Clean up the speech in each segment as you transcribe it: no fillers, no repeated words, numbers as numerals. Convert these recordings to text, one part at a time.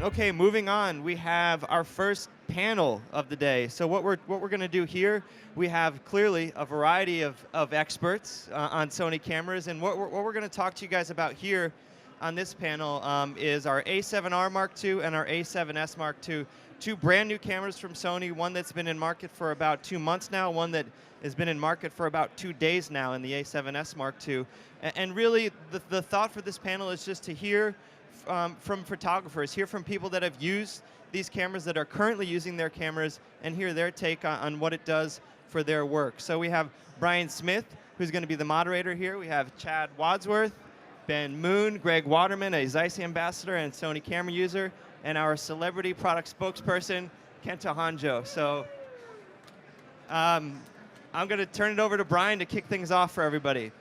Okay, moving on, we have our first panel of the day. So what we're going to do here, we have clearly a variety of experts on Sony cameras, and what we're going to talk to you guys about here on this panel is our a7R Mark II and our a7S Mark II, two brand new cameras from Sony, one that's been in market for about 2 months now, one that has been in market for about 2 days now in the a7S Mark II. And really, the thought for this panel is just to hear from photographers, hear from people that have used these cameras, that are currently using their cameras, and hear their take on what it does for their work. So we have Brian Smith, who's going to be the moderator here. We have Chad Wadsworth, Ben Moon, Greg Watermann, a Zeiss ambassador and Sony camera user, and our celebrity product spokesperson, Kenta Honjo. So I'm going to turn it over to Brian to kick things off for everybody.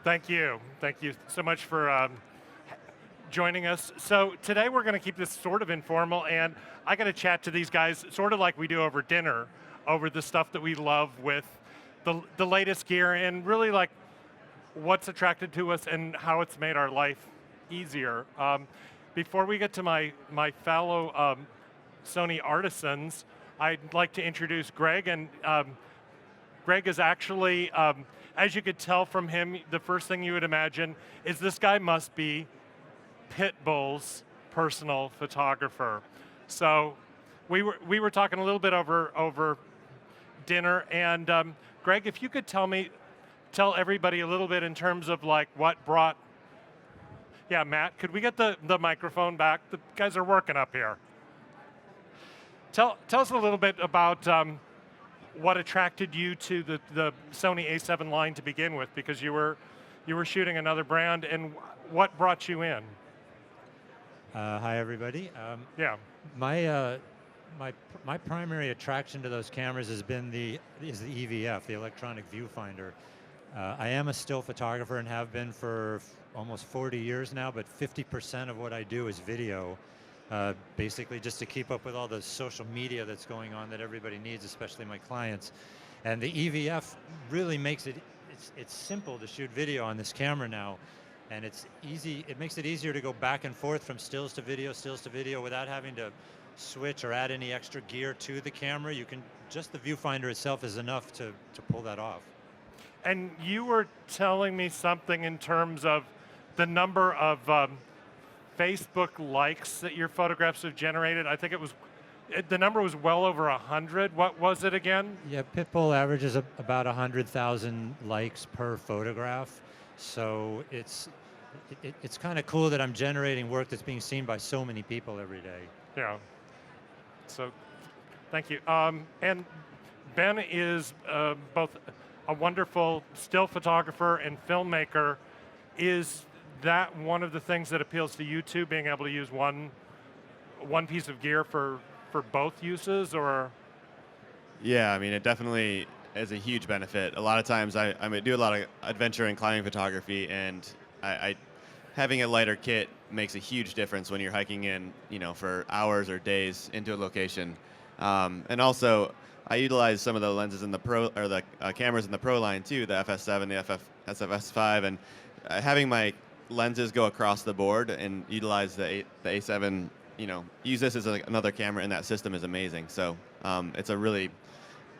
Thank you. Thank you so much for joining us. So today we're going to keep this sort of informal, and I got to chat to these guys sort of like we do over dinner, over the stuff that we love with the latest gear, and really like what's attracted to us and how it's made our life easier. Before we get to my fellow Sony Artisans, I'd like to introduce Greg, and Greg is actually, as you could tell from him, the first thing you would imagine is this guy must be Pitbull's personal photographer. So we were talking a little bit over dinner, and Greg, if you could tell everybody a little bit in terms of like what brought. Yeah, Matt, could we get the microphone back? The guys are working up here. Tell us a little bit about what attracted you to the Sony A7 line to begin with, because you were shooting another brand, and what brought you in? Hi, everybody. Yeah. My primary attraction to those cameras has been the EVF, the electronic viewfinder. I am a still photographer and have been for almost 40 years now, but 50% of what I do is video, basically just to keep up with all the social media that's going on that everybody needs, especially my clients. And the EVF really makes it's simple to shoot video on this camera now. And it's easy. It makes it easier to go back and forth from stills to video without having to switch or add any extra gear to the camera. You can, just the viewfinder itself is enough to pull that off. And you were telling me something in terms of the number of Facebook likes that your photographs have generated. I think the number was well over 100. What was it again? Yeah, Pitbull averages about 100,000 likes per photograph. So it's kind of cool that I'm generating work that's being seen by so many people every day. Yeah. So, thank you. And Ben is both a wonderful still photographer and filmmaker. Is that one of the things that appeals to you too, being able to use one piece of gear for both uses, or? Yeah, I mean, it definitely is a huge benefit. A lot of times I do a lot of adventure and climbing photography, and having a lighter kit makes a huge difference when you're hiking in, for hours or days into a location. And also, I utilize some of the lenses in the Pro, or the cameras in the Pro line too, the FS7, the SFS5, and having my lenses go across the board and utilize the A7, use this as another camera in that system is amazing. So it's a really,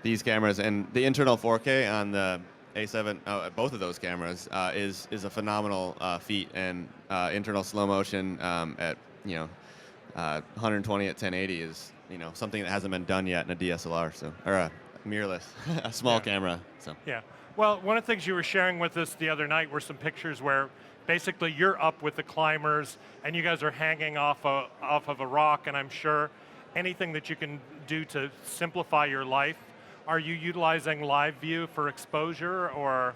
these cameras and the internal 4K on the A7, both of those cameras is a phenomenal feat, and internal slow motion at 120 at 1080 is something that hasn't been done yet in a DSLR, so, or a mirrorless, a small camera. So yeah. Well, one of the things you were sharing with us the other night were some pictures where basically you're up with the climbers and you guys are hanging off of a rock, and I'm sure anything that you can do to simplify your life. Are you utilizing live view for exposure, or?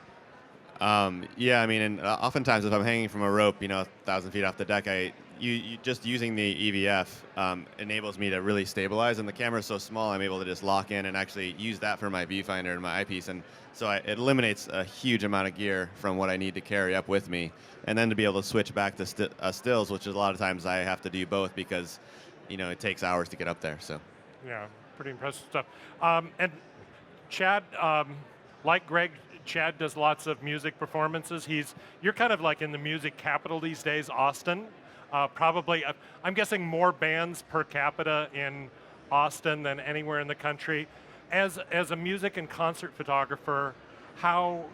Yeah, I mean, and oftentimes if I'm hanging from a rope, 1,000 feet off the deck, you just using the EVF enables me to really stabilize, and the camera's so small, I'm able to just lock in and actually use that for my viewfinder and my eyepiece, and so it eliminates a huge amount of gear from what I need to carry up with me, and then to be able to switch back to stills, which is a lot of times I have to do both because, it takes hours to get up there. So. Yeah, pretty impressive stuff. And Chad, like Greg, Chad does lots of music performances. You're kind of like in the music capital these days, Austin. Probably, I'm guessing more bands per capita in Austin than anywhere in the country. As a music and concert photographer, how,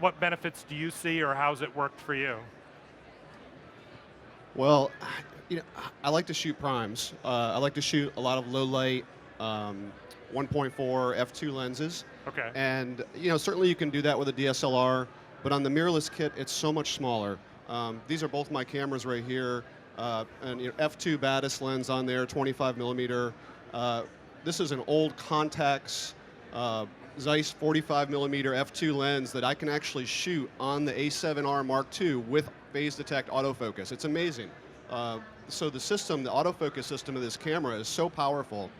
what benefits do you see, or how's it worked for you? Well, I like to shoot primes. I like to shoot a lot of low light 1.4 f2 lenses. Okay. And certainly you can do that with a DSLR, but on the mirrorless kit, it's so much smaller. These are both my cameras right here, and f2 Batis lens on there, 25 millimeter. This is an old Contax Zeiss 45 millimeter f2 lens that I can actually shoot on the a7R Mark II with phase detect autofocus. It's amazing. So the system, the autofocus system of this camera is so powerful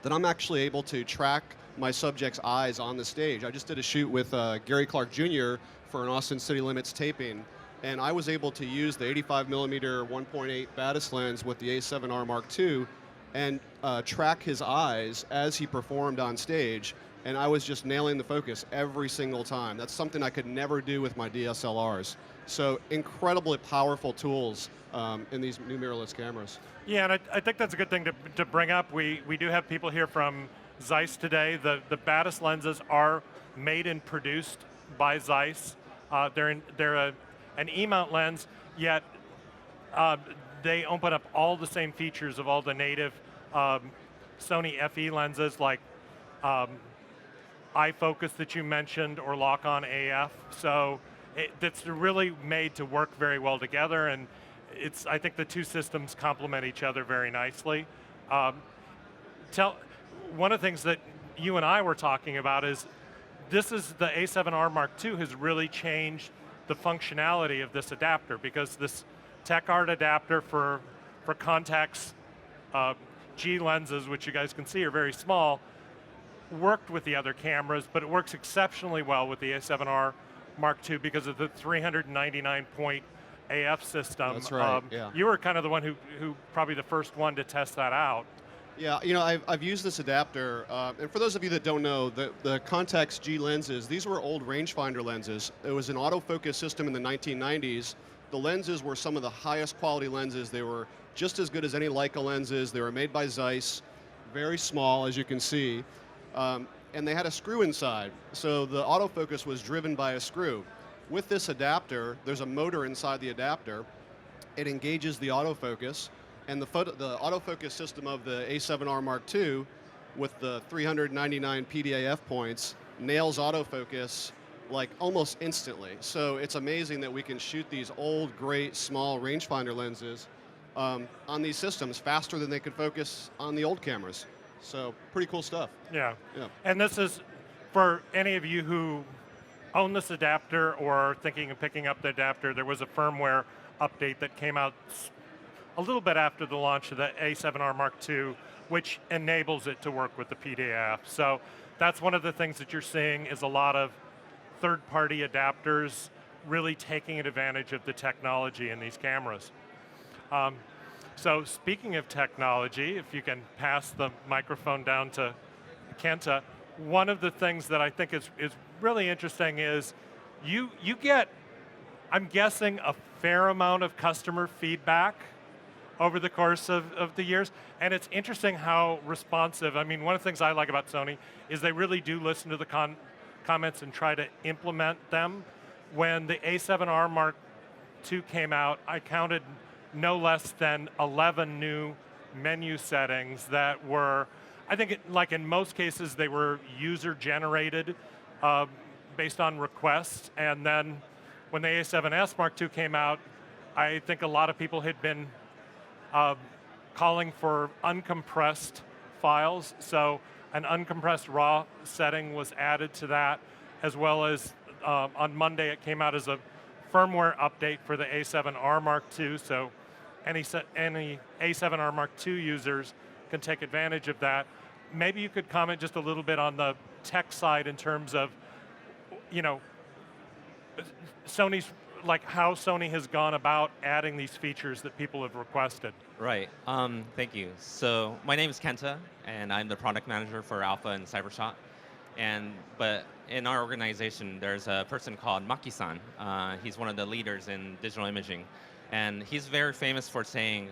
that I'm actually able to track my subject's eyes on the stage. I just did a shoot with Gary Clark Jr. for an Austin City Limits taping, and I was able to use the 85 millimeter 1.8 Batis lens with the a7R Mark II and track his eyes as he performed on stage, and I was just nailing the focus every single time. That's something I could never do with my DSLRs. So incredibly powerful tools in these new mirrorless cameras. Yeah, and I think that's a good thing to bring up. We do have people here from Zeiss today. The Batis lenses are made and produced by Zeiss. They're an E-mount lens, yet they open up all the same features of all the native Sony FE lenses, like eye focus that you mentioned, or lock-on AF. So it's really made to work very well together, and I think the two systems complement each other very nicely. One of the things that you and I were talking about is the a7R Mark II has really changed the functionality of this adapter, because this TechArt adapter for Contax G lenses, which you guys can see are very small, worked with the other cameras, but it works exceptionally well with the a7R Mark II because of the 399-point AF system. That's right, yeah. You were kind of the one who probably the first one to test that out. Yeah, I've used this adapter, and for those of you that don't know, the Contax G lenses, these were old rangefinder lenses. It was an autofocus system in the 1990s. The lenses were some of the highest quality lenses. They were just as good as any Leica lenses. They were made by Zeiss, very small, as you can see, and they had a screw inside. So the autofocus was driven by a screw. With this adapter, there's a motor inside the adapter. It engages the autofocus, and the autofocus system of the a7R Mark II with the 399 PDAF points nails autofocus like almost instantly. So it's amazing that we can shoot these old, great, small rangefinder lenses on these systems faster than they could focus on the old cameras. So pretty cool stuff. Yeah. Yeah. And this is, for any of you who own this adapter or are thinking of picking up the adapter, there was a firmware update that came out a little bit after the launch of the a7R Mark II, which enables it to work with the PDAF. So that's one of the things that you're seeing, is a lot of third-party adapters really taking advantage of the technology in these cameras. So speaking of technology, if you can pass the microphone down to Kenta, one of the things that I think is really interesting is you get, I'm guessing, a fair amount of customer feedback over the course of the years, and it's interesting how responsive. I mean, one of the things I like about Sony is they really do listen to the comments and try to implement them. When the a7R Mark II came out, I counted no less than 11 new menu settings that were, I think, like in most cases, they were user-generated based on requests. And then when the a7S Mark II came out, I think a lot of people had been calling for uncompressed files. So an uncompressed RAW setting was added to that, as well as on Monday it came out as a firmware update for the a7R Mark II. So any a7R Mark II users can take advantage of that. Maybe you could comment just a little bit on the tech side in terms of, Sony's, like how Sony has gone about adding these features that people have requested. Right. Thank you. So my name is Kenta, and I'm the product manager for Alpha and Cybershot. But in our organization, there's a person called Maki-san. He's one of the leaders in digital imaging. And he's very famous for saying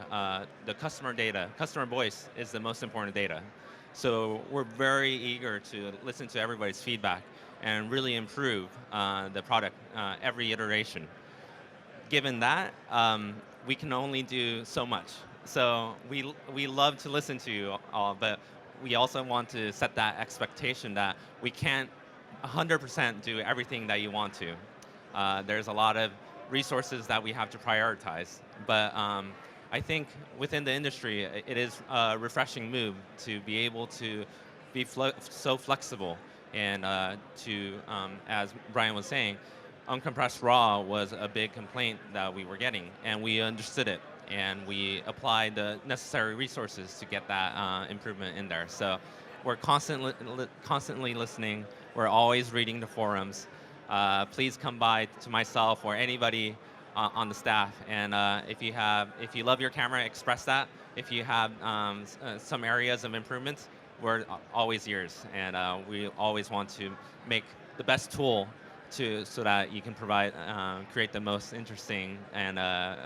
the customer data, customer voice is the most important data. So we're very eager to listen to everybody's feedback and really improve the product every iteration. Given that, we can only do so much. So we love to listen to you all, but we also want to set that expectation that we can't 100% do everything that you want to. There's a lot of resources that we have to prioritize, but I think within the industry, it is a refreshing move to be able to be so flexible and as Brian was saying, uncompressed RAW was a big complaint that we were getting, and we understood it, and we applied the necessary resources to get that improvement in there. So we're constantly listening. We're always reading the forums. Please come by to myself or anybody on the staff, and if you love your camera, express that. If you have some areas of improvements, we're always yours, and we always want to make the best tool so that you can create the most interesting and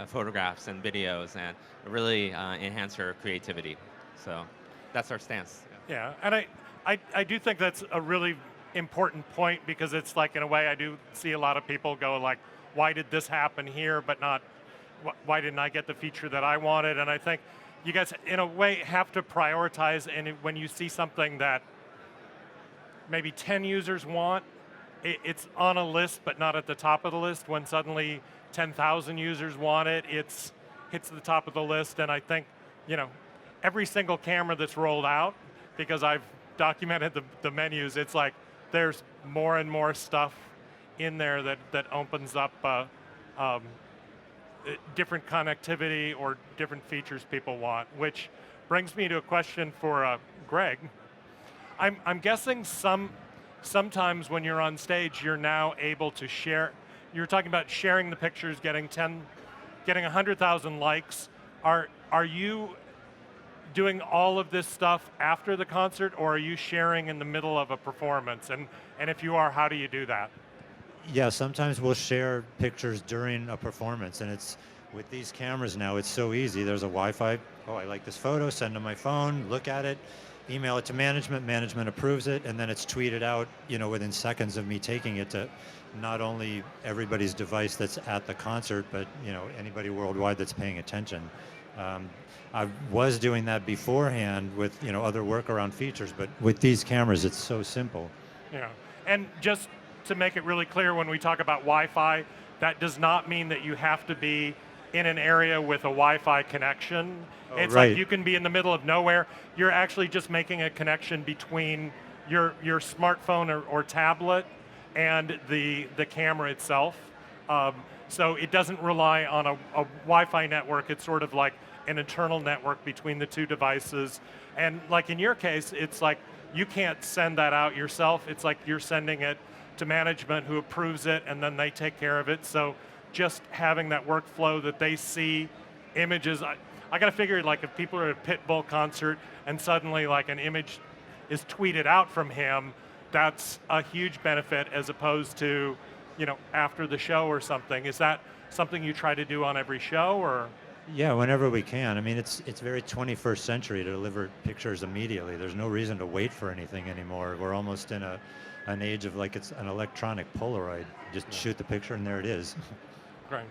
photographs and videos and really enhance your creativity. So that's our stance. Yeah, and I do think that's a really important point, because it's like, in a way, I do see a lot of people go like, why did this happen here, but not, why didn't I get the feature that I wanted? And I think you guys, in a way, have to prioritize, and when you see something that maybe 10 users want, it's on a list, but not at the top of the list. When suddenly 10,000 users want it, it hits the top of the list. And I think, every single camera that's rolled out, because I've documented the menus, it's like there's more and more stuff in there that opens up different connectivity or different features people want. Which brings me to a question for Greg. I'm guessing sometimes when you're on stage, you're now able to share. You're talking about sharing the pictures, getting 100,000 likes. Are you doing all of this stuff after the concert, or are you sharing in the middle of a performance? And if you are, how do you do that? Yeah, sometimes we'll share pictures during a performance, and it's with these cameras now, it's so easy. There's a Wi-Fi, oh, I like this photo, send to my phone, look at it, email it to management approves it, and then it's tweeted out, within seconds of me taking it to not only everybody's device that's at the concert, but anybody worldwide that's paying attention. I was doing that beforehand with other workaround features, but with these cameras, it's so simple. Yeah, and just to make it really clear, when we talk about Wi-Fi, that does not mean that you have to be in an area with a Wi-Fi connection. It's right. Like you can be in the middle of nowhere. You're actually just making a connection between your smartphone or tablet and the camera itself. So it doesn't rely on a Wi-Fi network. It's sort of like an internal network between the two devices. And like in your case, it's like you can't send that out yourself. It's like you're sending it to management, who approves it, and then they take care of it. So just having that workflow that they see images, I gotta figure, like, if people are at a Pitbull concert and suddenly like an image is tweeted out from him, that's a huge benefit, as opposed to, after the show or something. Is that something you try to do on every show, or? Yeah, whenever we can. I mean, it's very 21st century to deliver pictures immediately. There's no reason to wait for anything anymore. We're almost in an age of like it's an electronic Polaroid. Just shoot the picture and there it is. Great.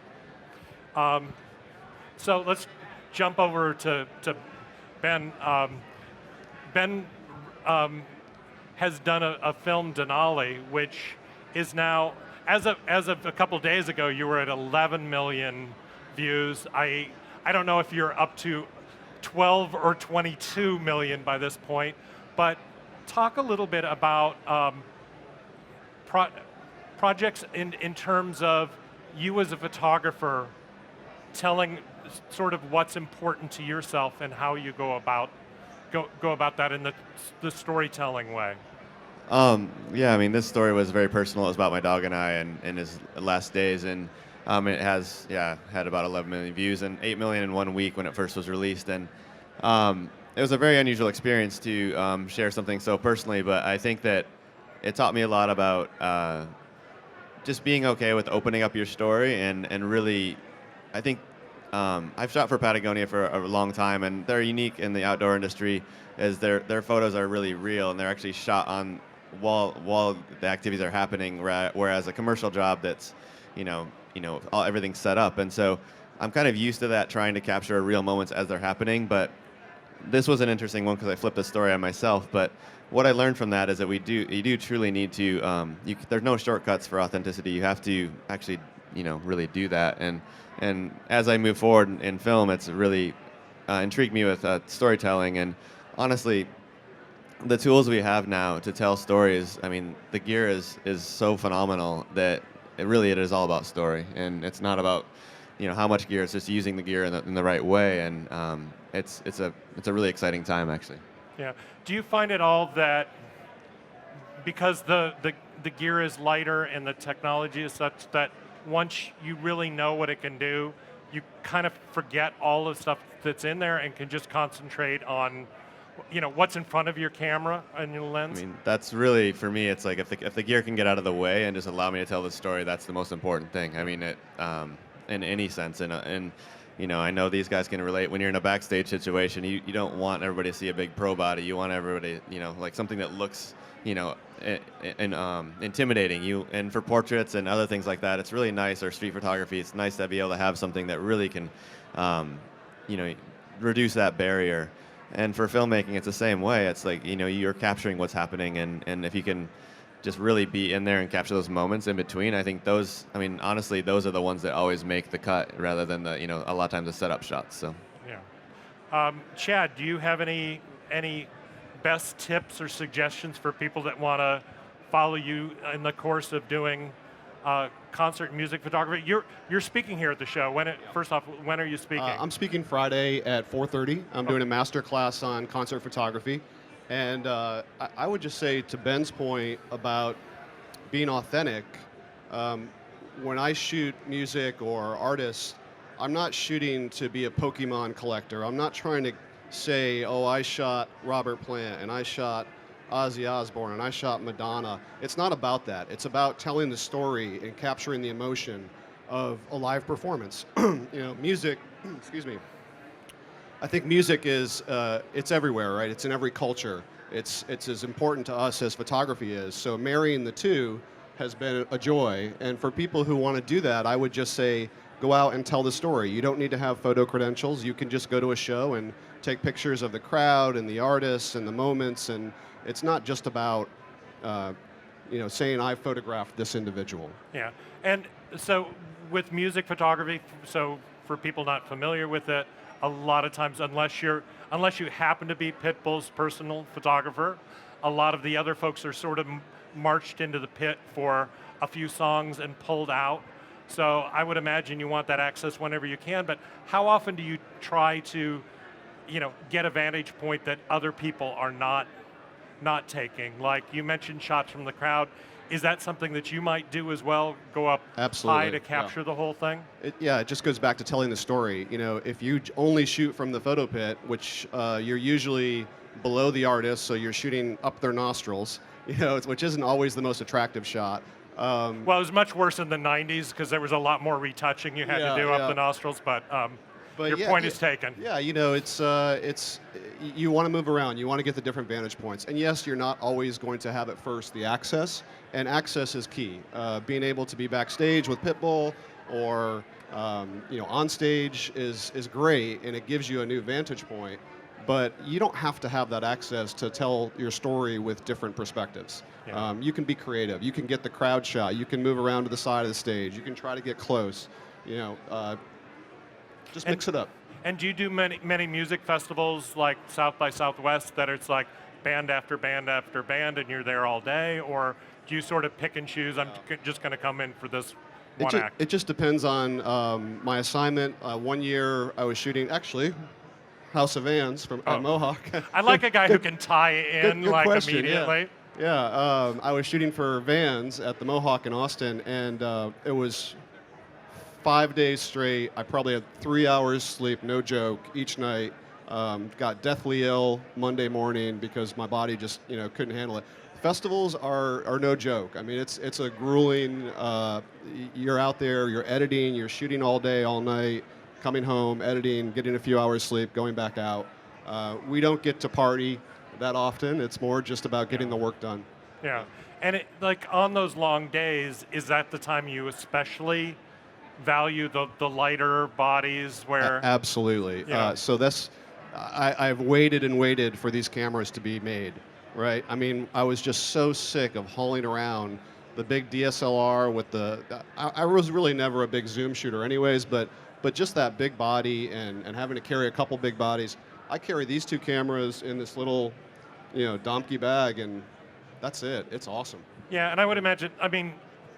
So let's jump over to Ben. Ben has done a film, Denali, which is now, as of a couple days ago, you were at 11 million views. I don't know if you're up to 12 or 22 million by this point, but talk a little bit about projects in terms of you as a photographer telling sort of what's important to yourself and how you go about that in the storytelling way. Yeah, I mean, this story was very personal. It was about my dog and I and his last days, and it has, had about 11 million views and 8 million in 1 week when it first was released. And it was a very unusual experience to share something so personally, but I think that it taught me a lot about just being okay with opening up your story and really, I think I've shot for Patagonia for a long time, and they're unique in the outdoor industry, as their photos are really real, and they're actually shot on while the activities are happening. Whereas a commercial job, that's, everything's set up, and so I'm kind of used to that, trying to capture real moments as they're happening. But this was an interesting one because I flipped the story on myself. But what I learned from that is that you do truly need to. There's no shortcuts for authenticity. You have to actually, really do that. And as I move forward in film, it's really intrigued me with storytelling. And honestly, the tools we have now to tell stories, I mean, the gear is so phenomenal that it is all about story. And it's not about, how much gear. It's just using the gear in the right way. And it's a really exciting time, actually. Yeah. Do you find it all that because the gear is lighter and the technology is such that once you really know what it can do, you kind of forget all the stuff that's in there and can just concentrate on, what's in front of your camera and your lens? I mean, that's really, for me, it's like if the gear can get out of the way and just allow me to tell the story, that's the most important thing. I mean, in any sense. And I know these guys can relate. When you're in a backstage situation, you don't want everybody to see a big pro body. You want everybody, like something that looks, intimidating. And for portraits and other things like that, it's really nice. Or street photography, it's nice to be able to have something that really can, reduce that barrier. And for filmmaking, it's the same way. It's like, you're capturing what's happening, and if you can just really be in there and capture those moments in between, I think honestly, those are the ones that always make the cut rather than a lot of times the setup shots. So. Yeah. Chad, do you have any best tips or suggestions for people that want to follow you in the course of doing concert music photography? You're speaking here at the show. First off, when are you speaking? I'm speaking Friday at 4:30. I'm doing a master class on concert photography. And I would just say, to Ben's point about being authentic, when I shoot music or artists, I'm not shooting to be a Pokemon collector. I'm not trying to say, oh, I shot Robert Plant, and I shot Ozzy Osbourne, and I shot Madonna. It's not about that. It's about telling the story and capturing the emotion of a live performance. Music, excuse me. I think music is, it's everywhere, right? It's in every culture. It's as important to us as photography is. So marrying the two has been a joy. And for people who want to do that, I would just say, go out and tell the story. You don't need to have photo credentials. You can just go to a show and take pictures of the crowd and the artists and the moments. And it's not just about, saying I photographed this individual. Yeah. And so with music photography, so for people not familiar with it, a lot of times, unless you happen to be Pitbull's personal photographer, a lot of the other folks are sort of marched into the pit for a few songs and pulled out. So I would imagine you want that access whenever you can, but how often do you try to, get a vantage point that other people are not taking? Like you mentioned shots from the crowd. Is that something that you might do as well? Go up Absolutely, high to capture the whole thing? It just goes back to telling the story. If you only shoot from the photo pit, which you're usually below the artist, so you're shooting up their nostrils, which isn't always the most attractive shot. Well, it was much worse in the 90s because there was a lot more retouching you had to do up the nostrils, but your point is taken. Yeah, it's you want to move around. You want to get the different vantage points. And yes, you're not always going to have at first the access, and access is key. Being able to be backstage with Pitbull or on stage is great, and it gives you a new vantage point. But you don't have to have that access to tell your story with different perspectives. Yeah. You can be creative. You can get the crowd shot. You can move around to the side of the stage. You can try to get close. Just mix it up. And do you do many music festivals like South by Southwest that it's like band after band after band and you're there all day? Or do you sort of pick and choose, I'm just going to come in for this one act? It just depends on my assignment. One year I was shooting, actually, House of Vans at Mohawk. I like a guy who can tie in good question, immediately. Yeah, I was shooting for Vans at the Mohawk in Austin, and it was 5 days straight. I probably had 3 hours sleep, no joke, each night. Got deathly ill Monday morning because my body just couldn't handle it. Festivals are no joke. I mean, it's a grueling. You're out there, you're editing, you're shooting all day, all night. coming home, editing, getting a few hours sleep, going back out. We don't get to party that often. It's more just about getting the work done. Yeah, and like on those long days, is that the time you especially value the lighter bodies where? Absolutely. Yeah. So I've waited and waited for these cameras to be made, right? I mean, I was just so sick of hauling around the big DSLR with I was really never a big zoom shooter anyways, but just that big body and having to carry a couple big bodies. I carry these two cameras in this little, donkey bag, and that's it. It's awesome. Yeah, and I would imagine, I mean,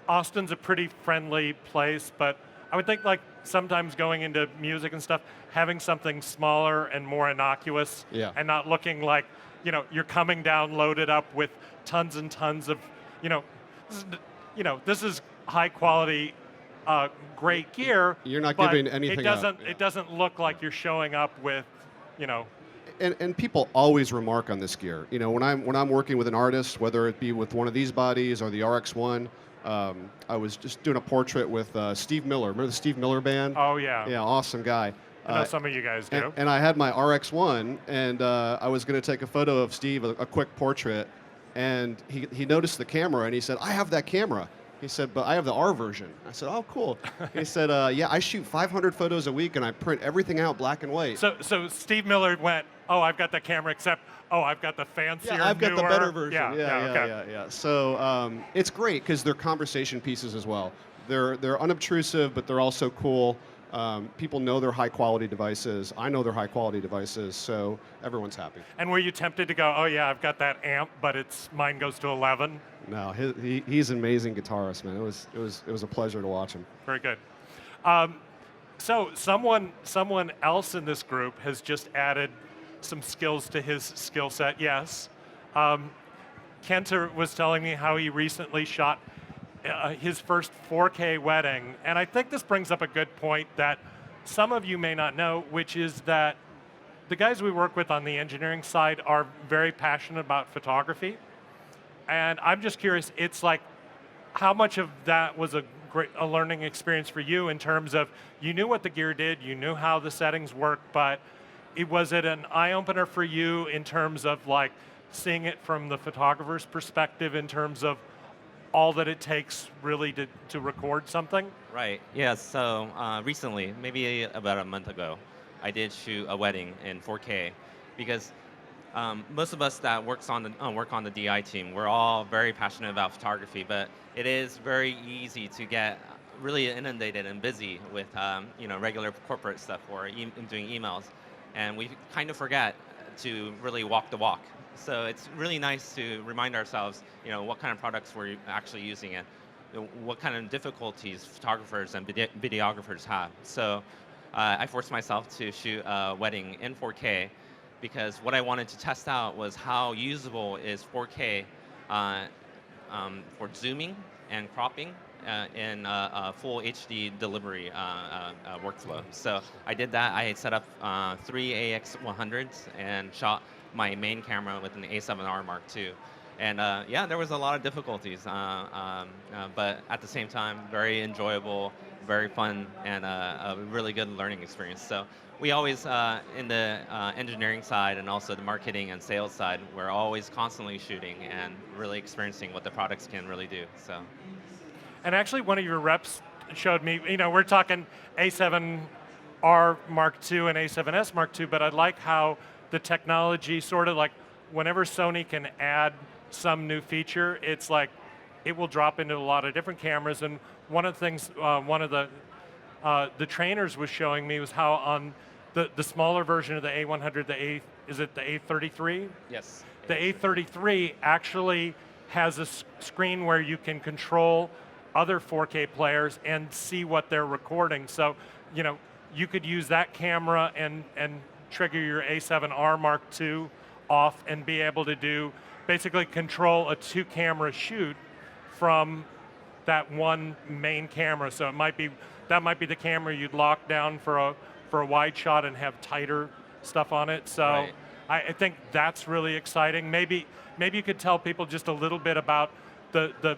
Austin's a pretty friendly place, but I would think like sometimes going into music and stuff, having something smaller and more innocuous, Yeah. and not looking like, you're coming down loaded up with tons and tons of, this is high quality, great gear. You're not but giving anything it doesn't, up. Yeah. It doesn't look like you're showing up with, And people always remark on this gear. When I'm working with an artist, whether it be with one of these bodies or the RX-1, I was just doing a portrait with Steve Miller. Remember the Steve Miller band? Oh yeah. Yeah, awesome guy. I know some of you guys do. And I had my RX-1, and I was going to take a photo of Steve, a quick portrait, and he noticed the camera, and he said, "I have that camera." He said, "But I have the R version." I said, "Oh, cool." He said, "Yeah, I shoot 500 photos a week, and I print everything out black and white." So Steve Miller went, "Oh, I've got that camera, except I've got the fancier, Yeah, I've got the newer." better version. Okay. Yeah. So it's great because they're conversation pieces as well. They're unobtrusive, but they're also cool. People know they're high quality devices. I know they're high quality devices, so everyone's happy. And were you tempted to go, "Oh yeah, I've got that amp, but mine goes to 11"? No, he's an amazing guitarist, man. It was a pleasure to watch him. Very good. So someone else in this group has just added some skills to his skill set. Yes, Kenta was telling me how he recently shot his first 4K wedding, and I think this brings up a good point that some of you may not know, which is that the guys we work with on the engineering side are very passionate about photography, and I'm just curious. It's like, how much of that was a learning experience for you in terms of you knew what the gear did, you knew how the settings worked, but was it an eye-opener for you in terms of like seeing it from the photographer's perspective in terms of all that it takes really to record something? Right. Yeah. So recently, maybe about a month ago, I did shoot a wedding in 4K because most of us that work on the DI team, we're all very passionate about photography, but it is very easy to get really inundated and busy with regular corporate stuff or doing emails, and we kind of forget to really walk the walk. So it's really nice to remind ourselves, what kind of products we're actually using and what kind of difficulties photographers and videographers have. So I forced myself to shoot a wedding in 4K because what I wanted to test out was how usable is 4K for zooming and cropping in a full HD delivery workflow. So I did that. I had set up 3 AX100s and shot my main camera with an a7R Mark II. And yeah, there was a lot of difficulties, but at the same time, very enjoyable, very fun, and a really good learning experience. So we always, in the engineering side and also the marketing and sales side, we're always constantly shooting and really experiencing what the products can really do. So. And actually, one of your reps showed me, we're talking a7R Mark II and a7S Mark II, but I like how the technology sort of like, whenever Sony can add some new feature, it's like, it will drop into a lot of different cameras. And one of the things, one of the trainers was showing me was how on the smaller version of the A100, is it the A33? Yes. The A33 actually has a screen where you can control other 4K players and see what they're recording. So, you could use that camera and trigger your a7R Mark II off and be able to basically control a 2-camera shoot from that one main camera. So that might be the camera you'd lock down for a wide shot and have tighter stuff on it. So right. I think that's really exciting. Maybe you could tell people just a little bit about the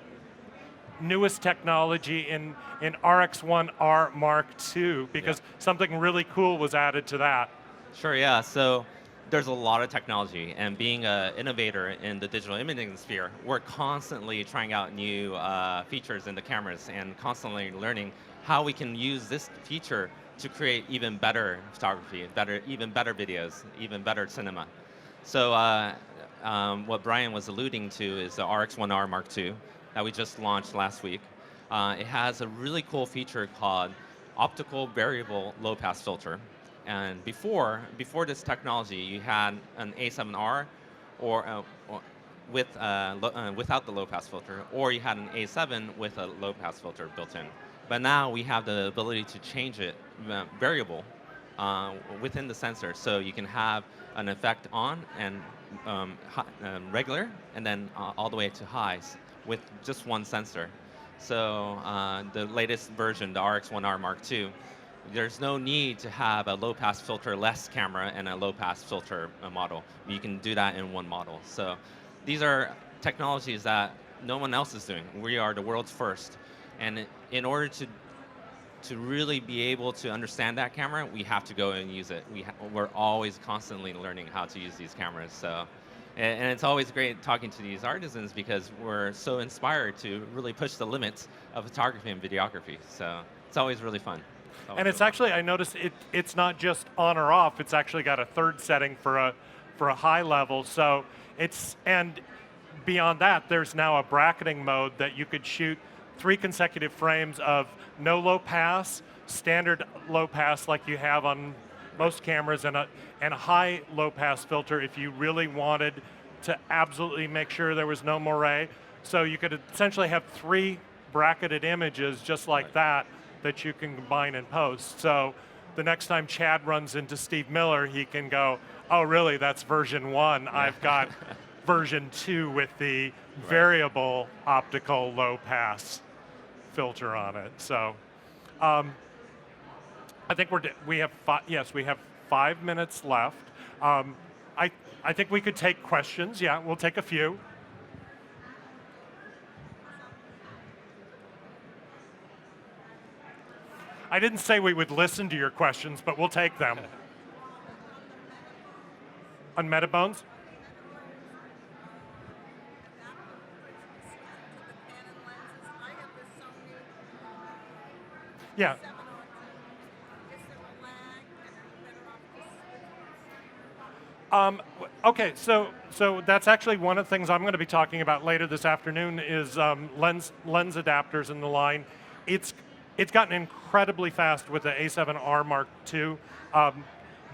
newest technology in RX1R Mark II, because something really cool was added to that. Sure, yeah. So there's a lot of technology, and being an innovator in the digital imaging sphere, we're constantly trying out new features in the cameras and constantly learning how we can use this feature to create even better photography, even better videos, even better cinema. So what Brian was alluding to is the RX1R Mark II that we just launched last week. It has a really cool feature called optical variable low pass filter. And before this technology, you had an a7R without the low pass filter, or you had an a7 with a low pass filter built in. But now we have the ability to change it variable within the sensor, so you can have an effect on and regular, and then all the way to highs with just one sensor. So the latest version, the RX1R Mark II, there's no need to have a low-pass filter-less camera and a low-pass filter model. You can do that in one model. So these are technologies that no one else is doing. We are the world's first. And in order to really be able to understand that camera, we have to go and use it. We're always constantly learning how to use these cameras. So, and it's always great talking to these artisans because we're so inspired to really push the limits of photography and videography. So it's always really fun. And it's actually, I noticed it's not just on or off, it's actually got a third setting for a high level. So and beyond that, there's now a bracketing mode that you could shoot 3 consecutive frames of no low pass, standard low pass like you have on most cameras, and a high low pass filter if you really wanted to absolutely make sure there was no moire. So you could essentially have 3 bracketed images just like that you can combine and post. So the next time Chad runs into Steve Miller, he can go, oh really, that's version 1. I've got version 2 with the variable optical low pass filter on it. So I think we have 5 minutes left. I think we could take questions. Yeah, we'll take a few. I didn't say we would listen to your questions, but we'll take them. On Metabones? Yeah. Okay, so that's actually one of the things I'm going to be talking about later this afternoon is lens adapters in the line. It's gotten incredibly fast with the a7R Mark II.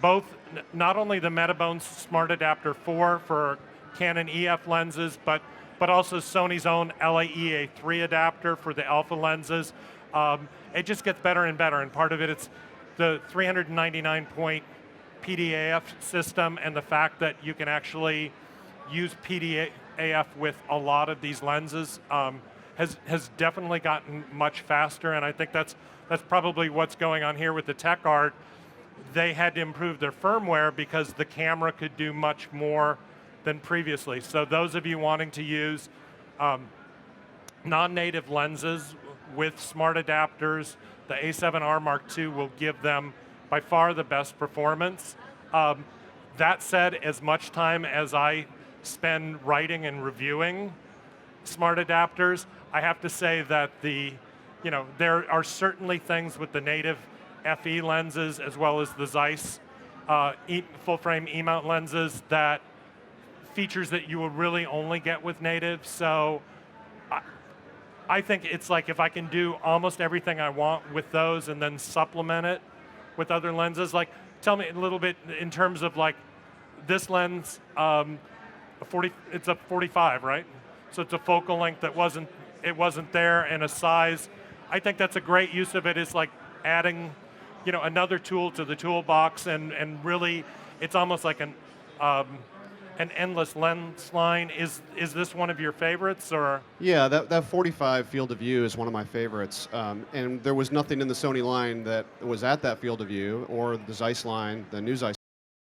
Both, not only the Metabones Smart Adapter 4 for Canon EF lenses, but also Sony's own LAE-A3 adapter for the alpha lenses. It just gets better and better, and part of it's the 399-point PDAF system and the fact that you can actually use PDAF with a lot of these lenses has definitely gotten much faster, and I think that's probably what's going on here with the Tech Art. They had to improve their firmware because the camera could do much more than previously. So those of you wanting to use non-native lenses with smart adapters, the a7R Mark II will give them by far the best performance. That said, as much time as I spend writing and reviewing smart adapters, I have to say that there are certainly things with the native FE lenses as well as the Zeiss full-frame E-mount lenses that features that you will really only get with native. So I think it's like if I can do almost everything I want with those and then supplement it with other lenses, like tell me a little bit in terms of like this lens, it's a 45, right? So it's a focal length that wasn't there, and a size. I think that's a great use of it. Is like adding, another tool to the toolbox, and really, it's almost like an endless lens line. Is this one of your favorites, or? Yeah, that 45 field of view is one of my favorites, and there was nothing in the Sony line that was at that field of view, or the Zeiss line, the new Zeiss